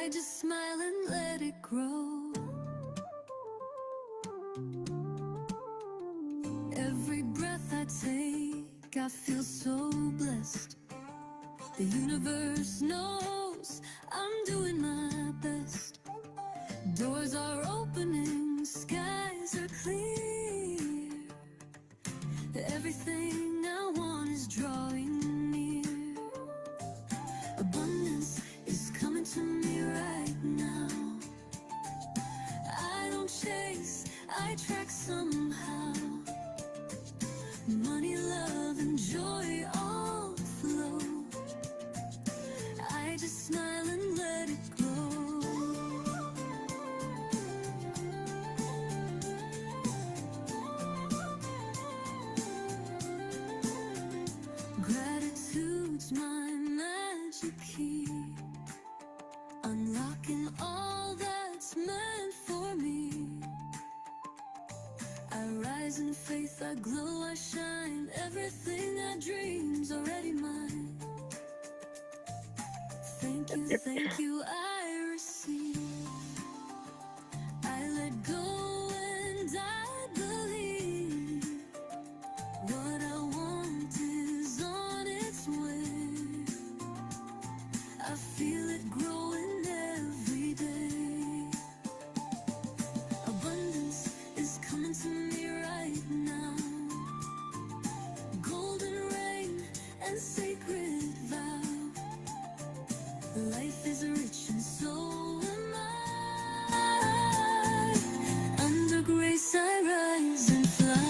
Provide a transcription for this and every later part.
I just smile and let it grow. Every breath I take, I feel so blessed. The universe knows I'm doing my best. Doors are opening, skies are clear. Everything I want is drawing near. Abundance is coming to me right now. I don't chase, I track somehow. Money, love, and joy all flow. I just smile and let it glow. Gratitude's my magic key, unlocking all that's meant for me. I rise in faith, I glow, I shine. Everything I dream's already mine. Thank you, I receive. I let go and I believe. What I want is on its way. I feel it growing every day. Abundance is coming to me right now. Golden rain and sacred vow. Life is rich and so am I. Under grace I rise and fly.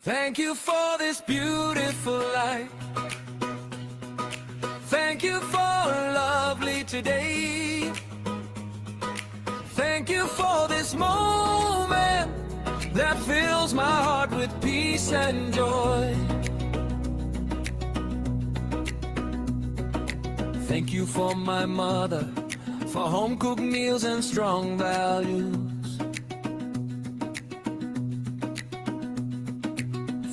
Thank you for this beautiful life. Thank you for a lovely today. Thank you for this moment that fills my heart with peace and joy. Thank you for my mother, for home-cooked meals and strong values.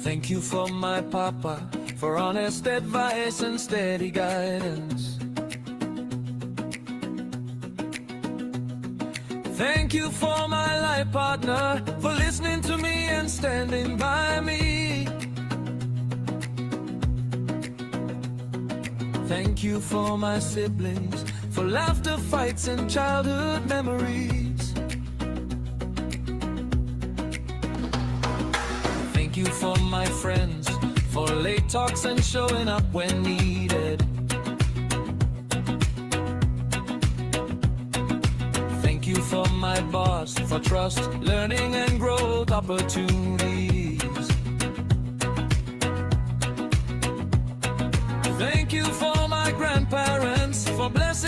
Thank you for my papa, for honest advice and steady guidance. Thank you for my life partner, for listening to me and standing by me. Thank you for my siblings, for laughter, fights, and childhood memories. Thank you for my friends, for late talks and showing up when needed. Thank you for my boss, for trust, learning and growth opportunities. Thank you for my grandparents, for blessing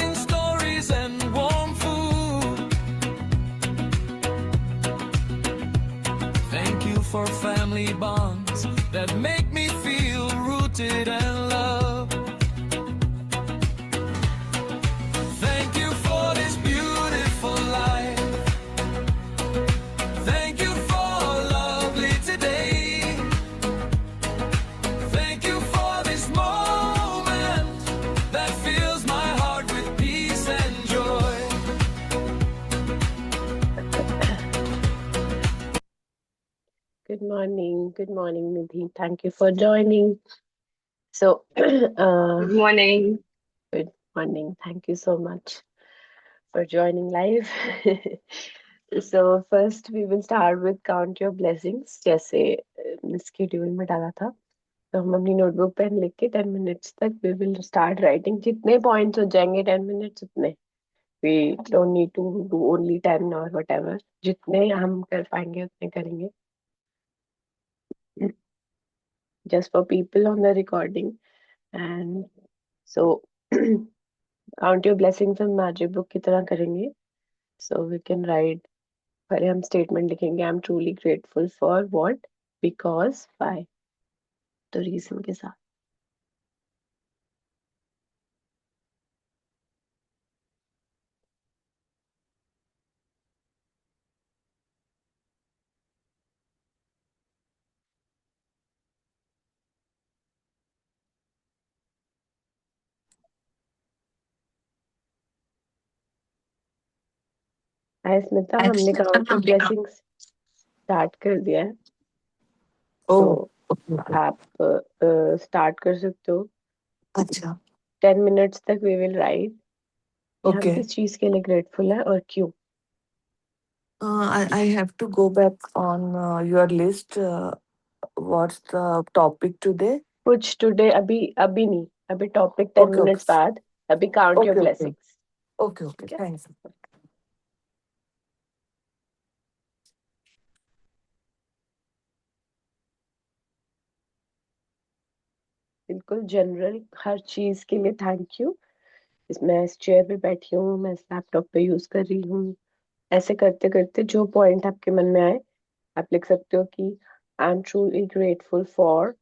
for family bonds that make me feel rooted and loved. Thank you for this beautiful life. Thank you for lovely today. Thank you for this moment that fills my heart with peace and joy. Good morning, Nidhi. Thank you for joining. So, Good morning. good morning. Thank you so much for joining live. So, first we will start with count your blessings. जैसे schedule में डाला था, तो हम अपनी notebook pen लिख के 10 minutes तक we will start writing. जितने पॉइंट्स हो जाएंगे 10 मिनट्स उतने. We don't need to do only 10 or whatever. जितने हम कर पाएंगे उतने करेंगे. Just for people on the recording. And so count your blessings हम मैजिक बुक की तरह करेंगे. So we can write, पहले हम स्टेटमेंट लिखेंगे, I'm truly grateful for what, because, why, तो रीजन के साथ. हाय स्मिता, हमने काउंट योर ब्लेसिंग्स स्टार्ट कर दिया है. तो आप स्टार्ट कर सकते हो. अच्छा 10 मिनट्स तक वी विल राइट कि हम Okay. किस चीज के लिए ग्रेटफुल है और क्यों. I have to go back on your list. What's the topic today? कुछ टुडे अभी नहीं, अभी टॉपिक 10 Okay, मिनट्स okay. बाद. अभी count your Okay, okay. Blessings. Okay, okay. Okay. Thanks. बिल्कुल जनरल हर चीज के लिए थैंक यू. मैं इस चेयर पे बैठी हूँ, मैं इस लैपटॉप पे यूज कर रही हूँ. ऐसे करते करते जो पॉइंट आपके मन में आए आप लिख सकते हो कि आई am truly grateful for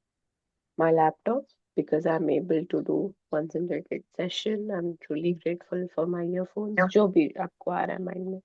my laptop because I'm able to do concentrated session. I'm truly grateful for my earphones. Yeah. जो भी आपको आ रहा है माइंड में.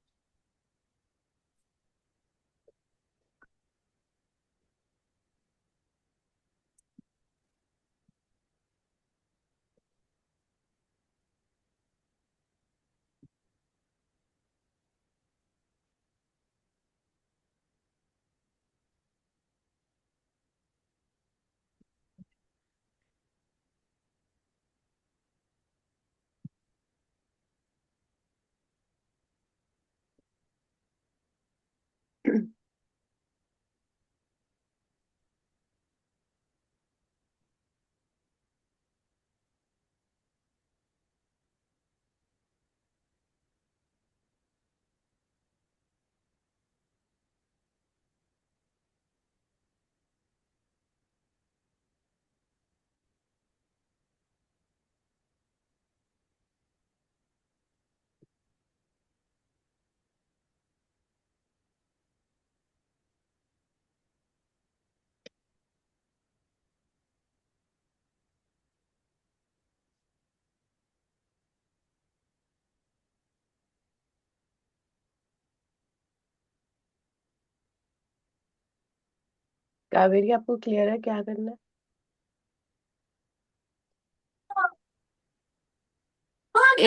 कावेरी, आपको क्लियर है क्या करना है?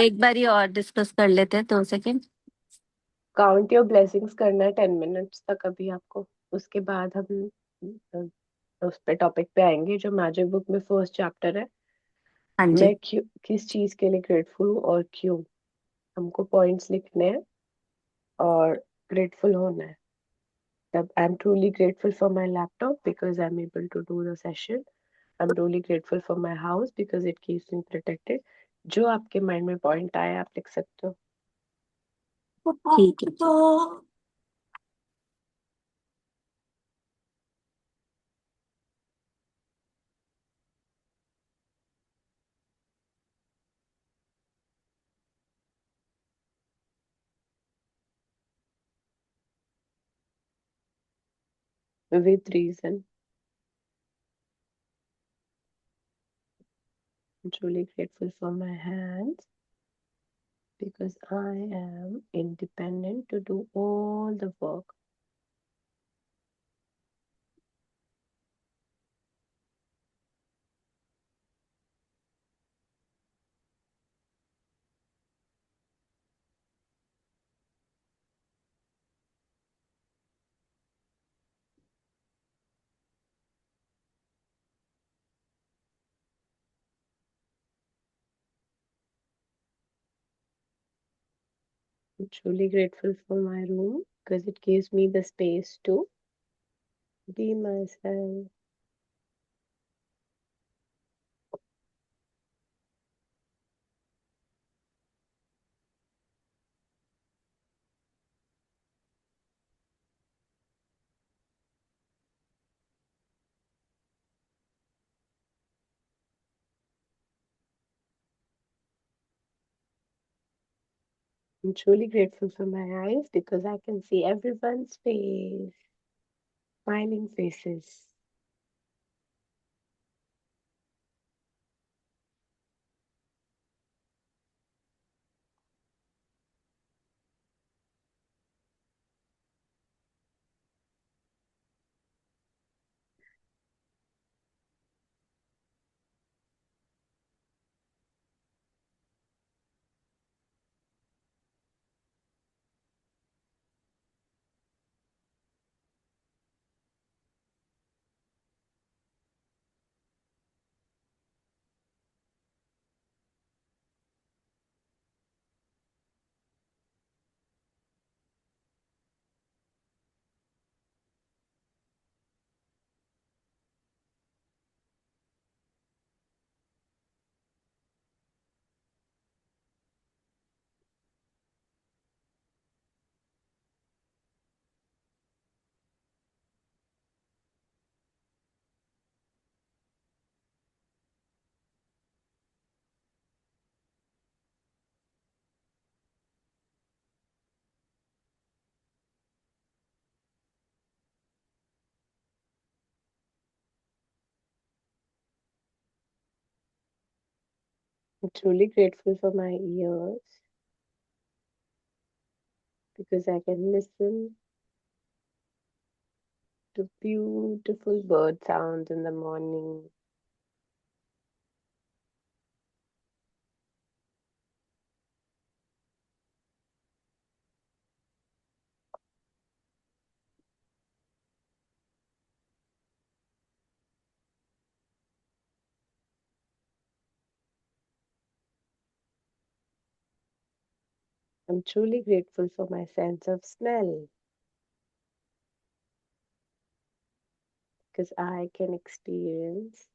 एक बार ही और डिस्कस कर लेते हैं 2 सेकेंड. काउंट योर ब्लेसिंग्स करना है 10 मिनट्स तक अभी आपको. उसके बाद हम उस पे टॉपिक पे आएंगे जो मैजिक बुक में फर्स्ट चैप्टर है. हाँ जी. मैं क्यों, किस चीज के लिए ग्रेटफुल हूँ और क्यों. हमको पॉइंट्स लिखने हैं और ग्रेटफुल होना है. तब I am truly grateful for my laptop because I am able to do the session. I am truly grateful for my house because it keeps me protected. जो आपके माइंड में पॉइंट आए आप लिख सकते हो. ठीक है. with reason. I'm truly grateful for my hands because I am independent to do all the work. I'm truly grateful for my room because it gives me the space to be myself. I'm truly grateful for my eyes because I can see everyone's face, smiling faces. I'm truly grateful for my ears because I can listen to beautiful bird sounds in the morning. I'm truly grateful for my sense of smell because I can experience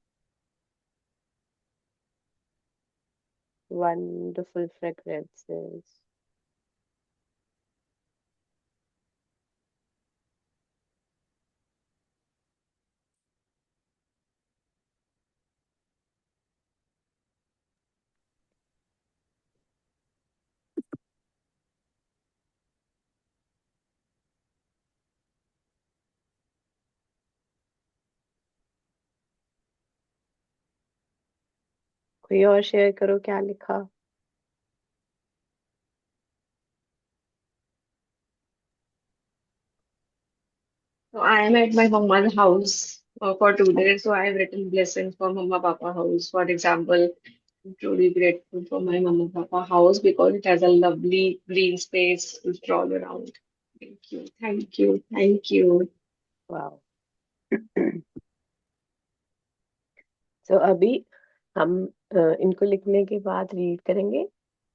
wonderful fragrances. कोई और share करो क्या लिखा? So I am at my mama's house for 2 days. So I have written blessings for mama papa house. For example, I'm truly grateful for my mama papa house because it has a lovely green space to stroll around. Thank you, thank you, thank you. Wow! So अभी हम इनको लिखने के बाद read करेंगे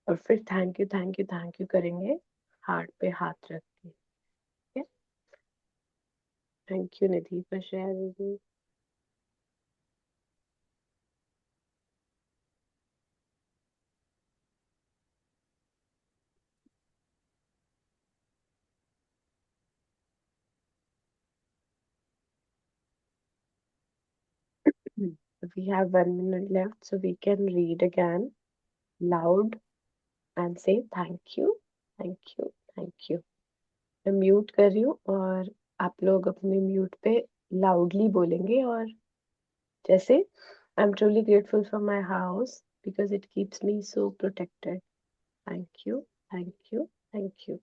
और फिर thank you करेंगे हार्ट पे हाथ रख के। ठीक है? Thank you Nidhi for sharing. We have 1 minute left, so we can read again loud and say thank you, thank you, thank you. मैं म्यूट कर रही हूँ और आप लोग अपने म्यूट पे लाउडली बोलेंगे और जैसे आई am truly grateful for my house because it keeps me so protected. Thank you, thank you, thank you.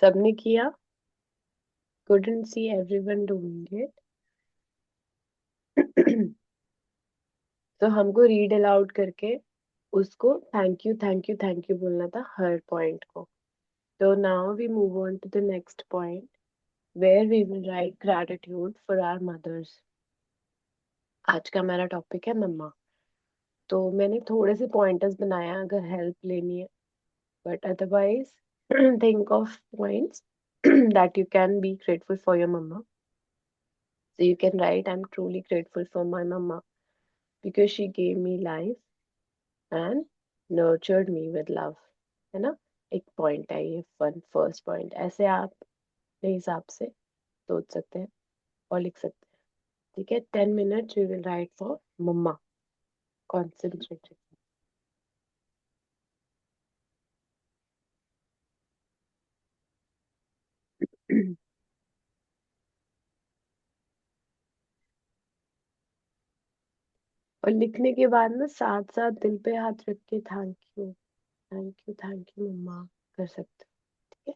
सबने किया? couldn't see everyone doing it. तो हमको रीड अलाउड करके उसको थैंक यू थैंक यू बोलना था हर पॉइंट को. So now we move on to the next point where we will write gratitude for our mothers. आज का मेरा टॉपिक है मम्मा. तो मैंने थोड़े से पॉइंटर्स बनाया अगर हेल्प लेनी है, but otherwise think of points that you can be grateful for your mama. So you can write I'm truly grateful for my mama because she gave me life and nurtured me with love. है ना? एक point है ये, fun first point. ऐसे आप अपने हिसाब से सोच सकते हैं और लिख सकते हैं. ठीक है, 10 minutes we will write for mama. Concentrated. और लिखने के बाद ना साथ साथ दिल पे हाथ रख के thank you thank you thank you मम्मा कर सकते हो. ठीक है.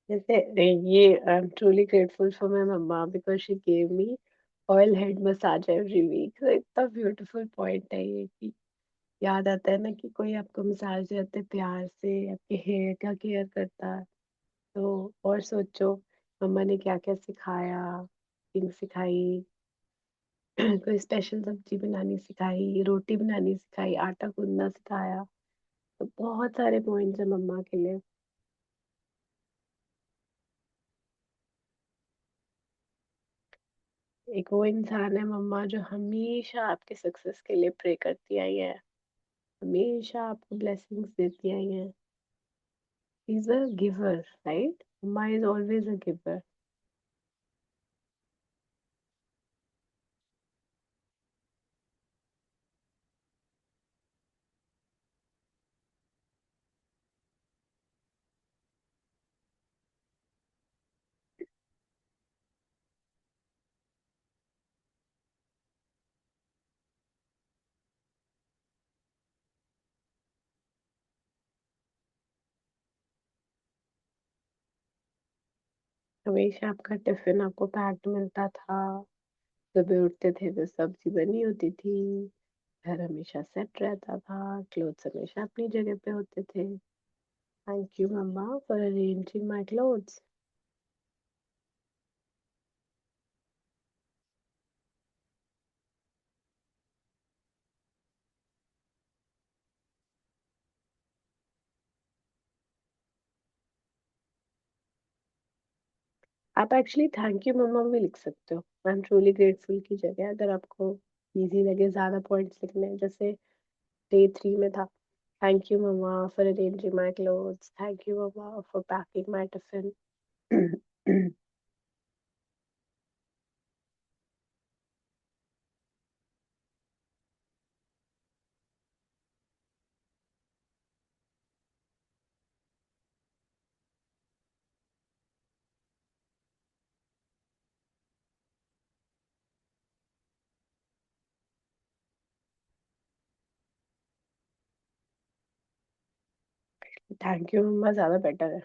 जैसे ये I am truly grateful for my mumma because she gave me oil head massage every week. तो इतना ब्यूटीफुल पॉइंट है ये कि याद आता है ना कि कोई आपको मसाज देते प्यार से आपके हेयर का केयर करता है. तो और सोचो मम्मा ने क्या क्या सिखाया, कुकिंग सिखाई, कोई स्पेशल सब्जी बनानी सिखाई, रोटी बनानी सिखाई, आटा गूंदना सिखाया. तो बहुत सारे पॉइंट्स है मम्मा के लिए. एक वो इंसान है मम्मा जो हमेशा आपके सक्सेस के लिए प्रे करती आई है, हमेशा आपको ब्लेसिंग्स देती आई है. Is a giver, right? Mama is always a giver. हमेशा आपका टिफिन आपको पैक्ड मिलता था। सुबह उठते थे तो सब्जी बनी होती थी। घर हमेशा सेट रहता था। क्लोथ्स हमेशा अपनी जगह पे होते थे। Thank you mamma for arranging my clothes. आप एक्चुअली थैंक यू मम्मा भी लिख सकते हो। आई एम ट्रूली ग्रेटफुल की जगह अगर आपको इजी लगे ज्यादा पॉइंट्स लिखने, जैसे डे 3 में था, thank you mamma for arranging my clothes, thank you mamma for packing my tiffin. Thank you mumma ज्यादा बेटर है।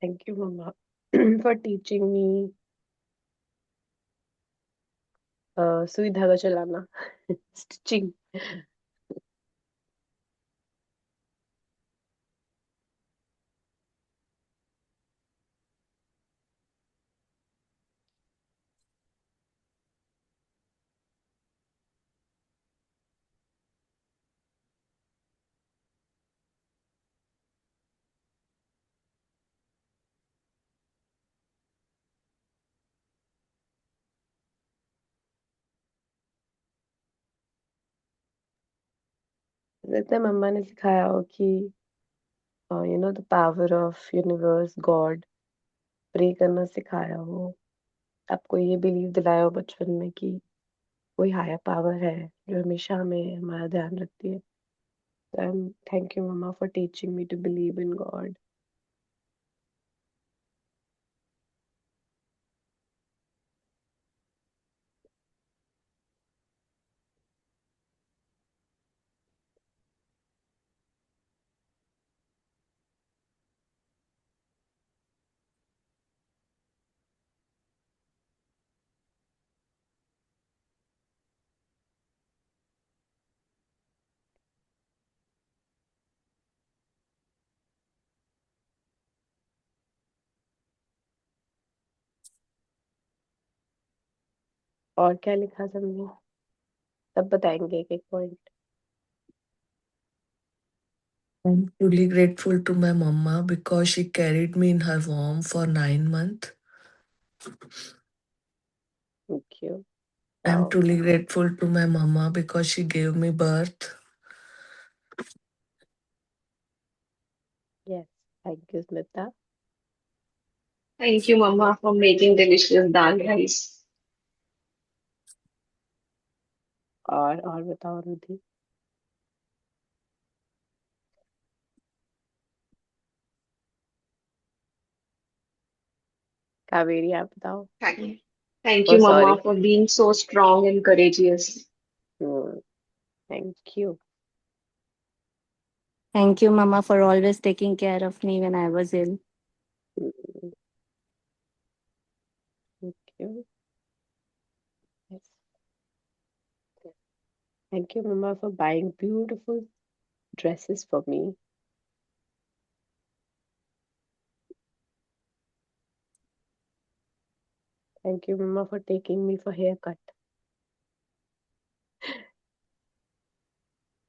Thank you mamma for teaching me सुई धागा चलाना, स्टिचिंग। जैसे मम्मा ने सिखाया हो कि the power of universe god, pray करना सिखाया हो, आपको ये बिलीव दिलाया हो बचपन में कि कोई हायर पावर है जो हमेशा हमें हमारा ध्यान रखती है। Thank you mamma for teaching me to believe in god. और क्या लिखा सबने? सब बताएंगे एक एक point. I'm truly grateful to my mama because she carried me in her womb for 9 months. Thank you. I'm truly grateful to my mama because she gave me birth. Yes, thank you Smita. Thank you, Mama, for making delicious dal rice. और बताओ रुधि। कावेरी आप बताओ। Thank thank oh you, sorry. Mama, for being so strong and courageous. Thank you. Thank you, Mama, for always taking care of me when I was ill. Thank you. Thank you mamma for buying beautiful dresses for me. Thank you mamma for taking me for hair cut.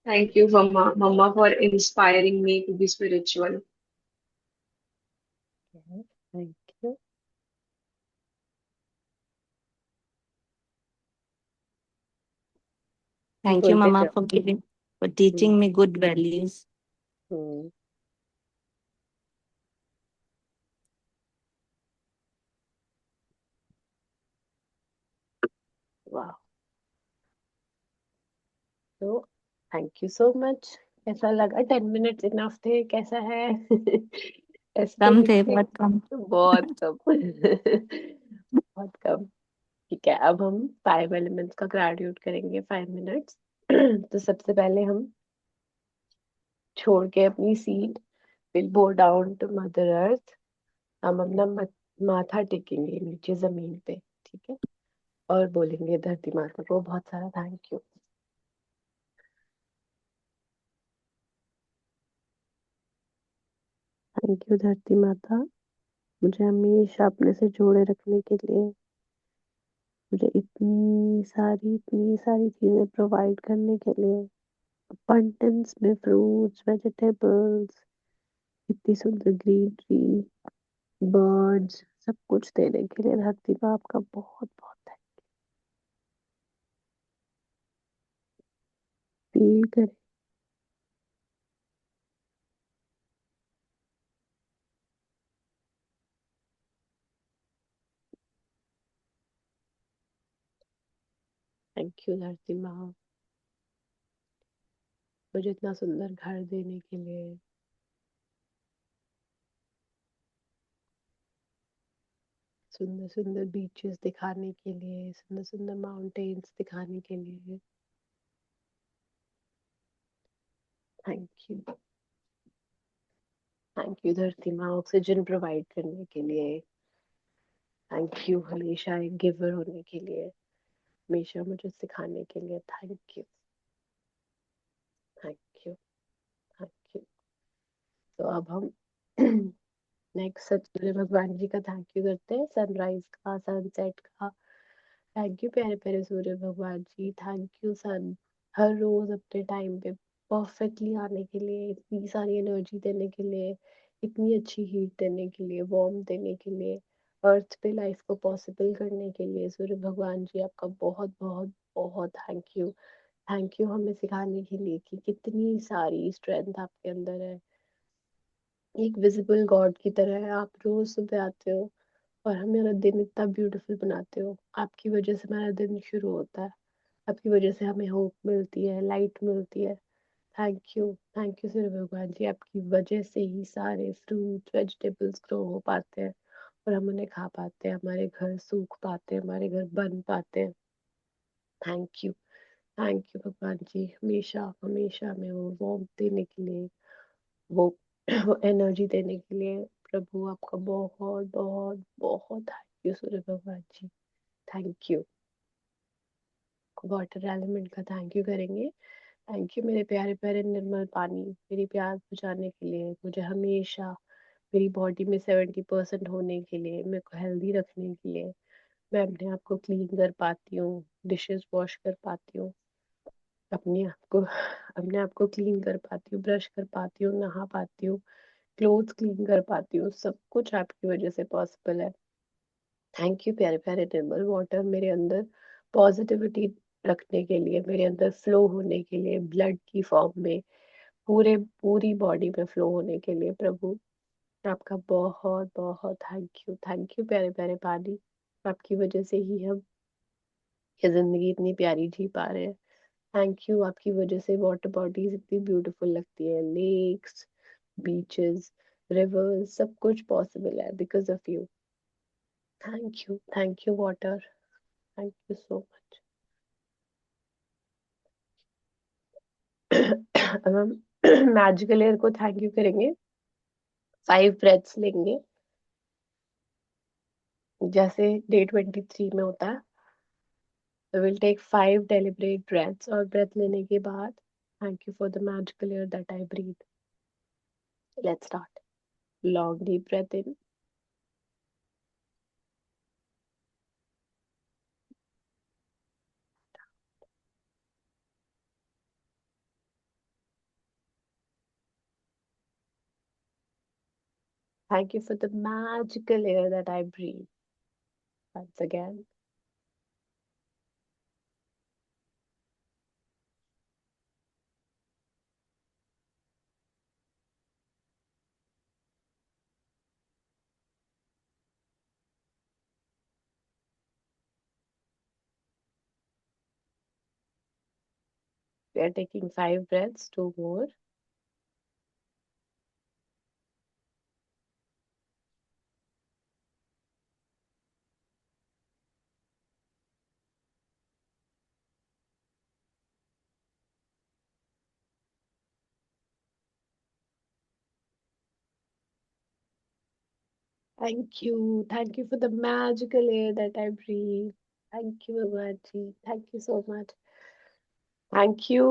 Thank you, Mama, for inspiring me to be spiritual. Thank you. Thank you, बोलते Mama, जाओ। for teaching me good values. हम्म, तो thank you so much. कैसा लगा? 10 minutes enough थे? कैसा है? कम थे, aesthetic? बहुत कम। बहुत कम। बहुत कम। ठीक है, अब हम 5 एलिमेंट्स का ग्रेजुएट करेंगे 5 मिनट्स। तो सबसे पहले हम छोड़ के अपनी seat, will bow down to mother earth. हम अपना माथा टेकेंगे नीचे जमीन पे, ठीक है? और बोलेंगे धरती माता को बहुत सारा थैंक यू। थैंक यू धरती माता, मुझे हमेशा अपने से जोड़े रखने के लिए, मुझे इतनी सारी चीजें प्रोवाइड करने के लिए, abundance में फ्रूट्स, वेजिटेबल्स, इतनी सुंदर ग्रीनरी, बर्ड्स, सब कुछ देने के लिए धरती माँ आपका बहुत बहुत फील करें। थैंक यू धरती माँ, मुझे इतना सुंदर घर देने के लिए, सुंदर सुंदर बीचेस दिखाने के लिए, सुंदर सुंदर माउंटेन्स दिखाने के लिए। Thank you. थैंक यू धरती माँ, ऑक्सीजन प्रोवाइड करने के लिए। थैंक यू हमेशा एक गिवर होने के लिए, हमेशा मुझे सिखाने के लिए। Thank you. Thank you. Thank you. तो अब हम नेक्स्ट सूर्य भगवान जी का थैंक यू करते हैं, सनराइज का, सनसेट का। थैंक यू प्यारे प्यारे सूर्य भगवान जी, थैंक यू सन, हर रोज अपने टाइम पे परफेक्टली आने के लिए, इतनी सारी एनर्जी देने के लिए, इतनी अच्छी हीट देने के लिए, वार्म देने के लिए, अर्थ पे लाइफ को पॉसिबल करने के लिए। सूर्य भगवान जी आपका बहुत बहुत बहुत थैंक यू। थैंक यू हमें सिखाने के लिए कि कितनी सारी स्ट्रेंथ आपके अंदर है। एक विजिबल गॉड की तरह है आप, रोज सुबह आते हो और हमारा दिन इतना ब्यूटीफुल बनाते हो। आपकी वजह से हमारा दिन शुरू होता है, आपकी वजह से हमें होप मिलती है, लाइट मिलती है। थैंक यू सूर्य भगवान जी, आपकी वजह से ही सारे फ्रूट वेजिटेबल्स ग्रो हो पाते हैं और हम उन्हें खा पाते हैं, हमारे घर सूख पाते हैं, हमारे घर बन पाते हैं। Thank you. थैंक यू भगवान जी, हमेशा हमेशा हमें वो वार्मथ देने के लिए, वो वो एनर्जी देने के लिए। प्रभु आपका बहुत बहुत बहुत थैंक यू सूर्य भगवान ji. Thank you. Water element का थैंक यू करेंगे। थैंक यू मेरे प्यारे प्यारे निर्मल पानी, मेरी प्यास बुझाने के लिए, मुझे हमेशा मेरी बॉडी में 70% होने के लिए, मेरे को हेल्दी रखने के लिए। मैं अपने आप को क्लीन कर पाती हूँ, डिशेस वॉश कर पाती हूँ, अपने आप को क्लीन कर पाती हूँ, ब्रश कर पाती हूँ, नहा पाती हूँ, क्लोथ्स क्लीन कर पाती हूँ। सब कुछ आपकी वजह से पॉसिबल है। थैंक यू प्यारे प्यारे निर्मल वाटर, मेरे अंदर पॉजिटिविटी रखने के लिए, मेरे अंदर फ्लो होने के लिए, ब्लड की फॉर्म में पूरी बॉडी में फ्लो होने के लिए। प्रभु आपका बहुत बहुत थैंक यू प्यारे प्यारे पानी, आपकी वजह से ही हम ये जिंदगी इतनी प्यारी जी पा रहे हैं। थैंक यू, आपकी वजह से वाटर बॉडीज इतनी ब्यूटीफुल लगती है, लेक्स, बीचेस, रिवर्स, सब कुछ पॉसिबल है because of you. Thank you water, thank you so much. अब हम मैजिकल एयर को थैंक यू करेंगे। 5 ब्रेथ्स लेंगे, जैसे डे 23 में होता है। So we'll take 5 deliberate breaths, और breath लेने के बाद thank you for the magical air that I breathe. Let's start. Long deep breath in. Thank you for the magical air that I breathe. Once again. We are taking 5 breaths, 2 more. Thank you for the magical air that I breathe. Thank you, Bhagwan. Thank you so much. Thank you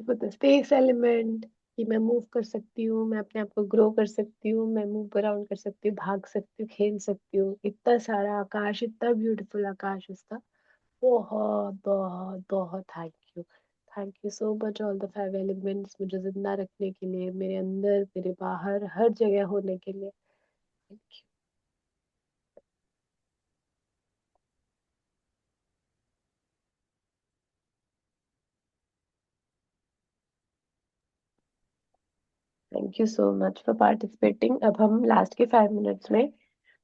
for the space element कि मैं move कर सकती हूँ, मैं अपने आप को grow कर सकती हूँ, मैं मूव अराउंड कर सकती हूँ, भाग सकती हूँ, खेल सकती हूँ। इतना सारा आकाश, इतना ब्यूटीफुल आकाश उसका। बहुत बहुत बहुत thank you so much all the 5 elements, मुझे जिंदा रखने के लिए, मेरे अंदर, मेरे बाहर, हर जगह होने के लिए। Thank you so much for participating. अब हम लास्ट के 5 मिनट्स में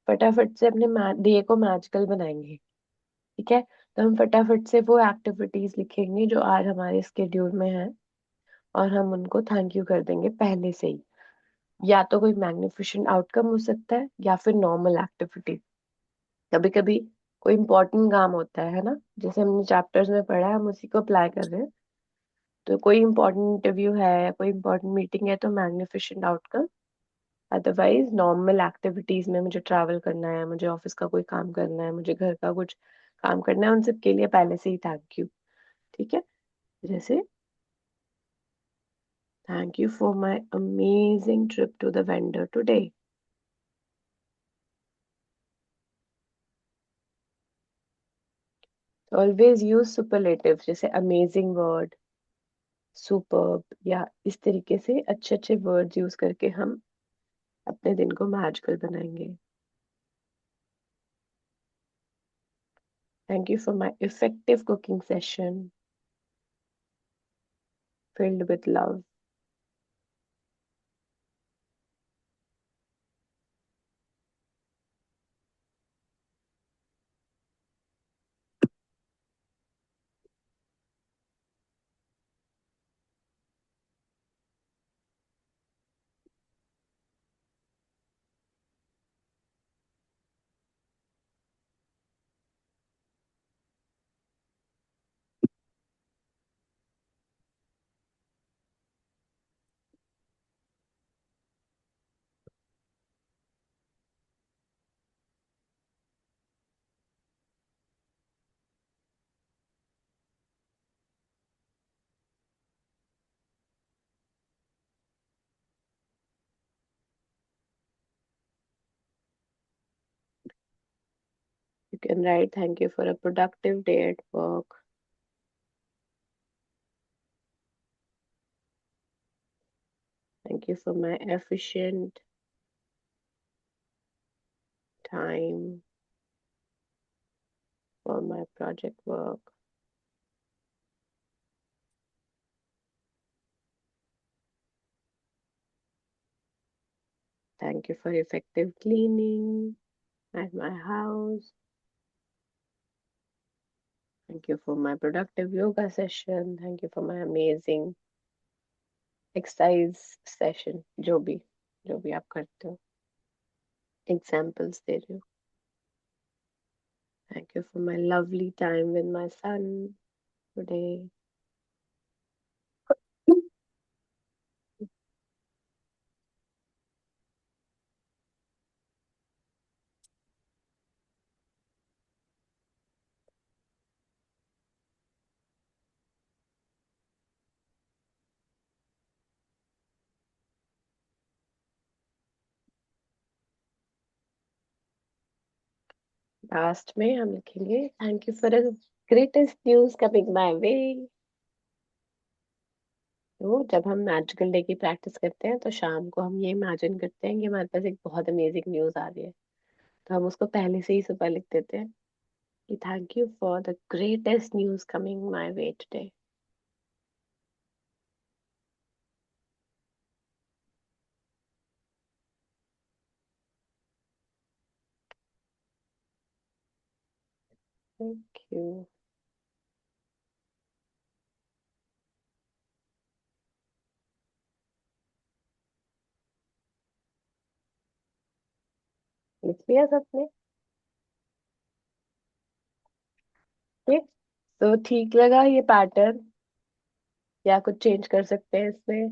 फटाफट से अपने डे को मैजिकल बनाएंगे। ठीक है, तो हम फटाफट से वो एक्टिविटीज लिखेंगे जो आज हमारे स्केड्यूल में है, और हम उनको थैंक यू कर देंगे पहले से ही। या तो कोई मैग्निफिसेंट आउटकम हो सकता है, या फिर नॉर्मल एक्टिविटी। कभी कभी कोई इंपॉर्टेंट काम होता है ना, जैसे हमने चैप्टर्स में पढ़ा है, हम उसी को अप्लाई कर रहे हैं। तो कोई इंपॉर्टेंट इंटरव्यू है या कोई इंपॉर्टेंट मीटिंग है तो magnificent outcome. Otherwise normal activities में मुझे ट्रैवल करना है, मुझे ऑफिस का कोई काम करना है, मुझे घर का कुछ काम करना है, उन सब के लिए पहले से ही थैंक यू। ठीक है, जैसे thank you for my amazing trip to the vendor today. Always use superlative, जैसे अमेजिंग वर्ड, सुपर्ब, या इस तरीके से अच्छे अच्छे वर्ड्स यूज करके हम अपने दिन को मैजिकल बनाएंगे। Thank you for my effective cooking session filled with love. You can write thank you for a productive day at work. Thank you for my efficient time for my project work. Thank you for effective cleaning at my house. Thank you for my productive yoga session. Thank you for my amazing exercise session. जो भी आप करते हो, examples दे रही हूँ. Thank you for my lovely time with my son today. Last में हम लिखेंगे thank you for the greatest news coming my way. तो जब हम मैजिकल डे की प्रैक्टिस करते हैं तो शाम को हम ये इमेजिन करते हैं कि हमारे पास एक बहुत अमेजिंग न्यूज आ रही है, तो हम उसको पहले से ही सुबह लिख देते हैं कि thank you for the greatest news coming my way today. Thank you. लिख लिया सबने? ठीक, तो ठीक लगा ये पैटर्न या कुछ चेंज कर सकते हैं इसमें?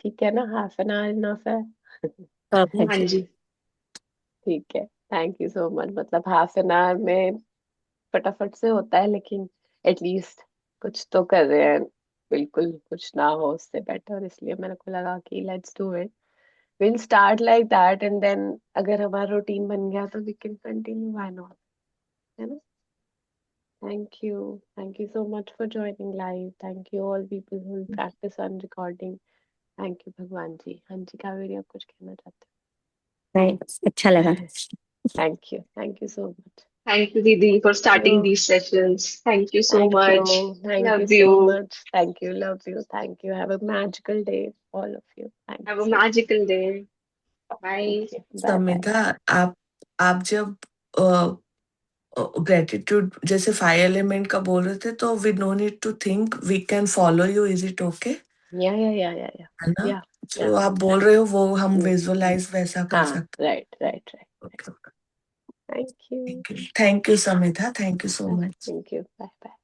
ठीक है ना, हाफ एन आवर इनफ है? perfect. हाँ जी। ठीक है, थैंक यू सो मच। मतलब हाफ एन आवर में फटाफट से होता है, लेकिन एटलीस्ट कुछ तो कर रहे हैं। बिल्कुल कुछ ना हो उससे बेटर, इसलिए मेरे को लगा कि let's do it. Will start like that and then अगर हमारा रूटीन बन गया तो we can continue, why not, है ना? Thank you so much for joining live. Thank you all people who practice on recording. Thank you भगवान जी। हाँ जी, कावेरी आप कुछ कहना चाहते Nice. अच्छा लगा। हो? Thank you so much. Thank you, Didi, for starting So these sessions. Thank you so thank much. you. Thank you Love so you. much. Thank you. Love you. Thank you. Have a magical day, all of you. Thank Have you a so much. magical day. Bye. Thank you. Bye bye. समिधा, आप जब gratitude जैसे 5 element का बोल रहे थे, तो we no need to think, we can follow you, is it okay? Yeah, yeah, yeah, yeah, yeah. है ना? Yeah, जो yeah. आप बोल रहे हो वो हम Hmm. विजुअलाइज वैसा कर हाँ, सकते right. हैं। Okay, Thank you. Thank you Samidha, thank you so much. Thank you. Bye bye.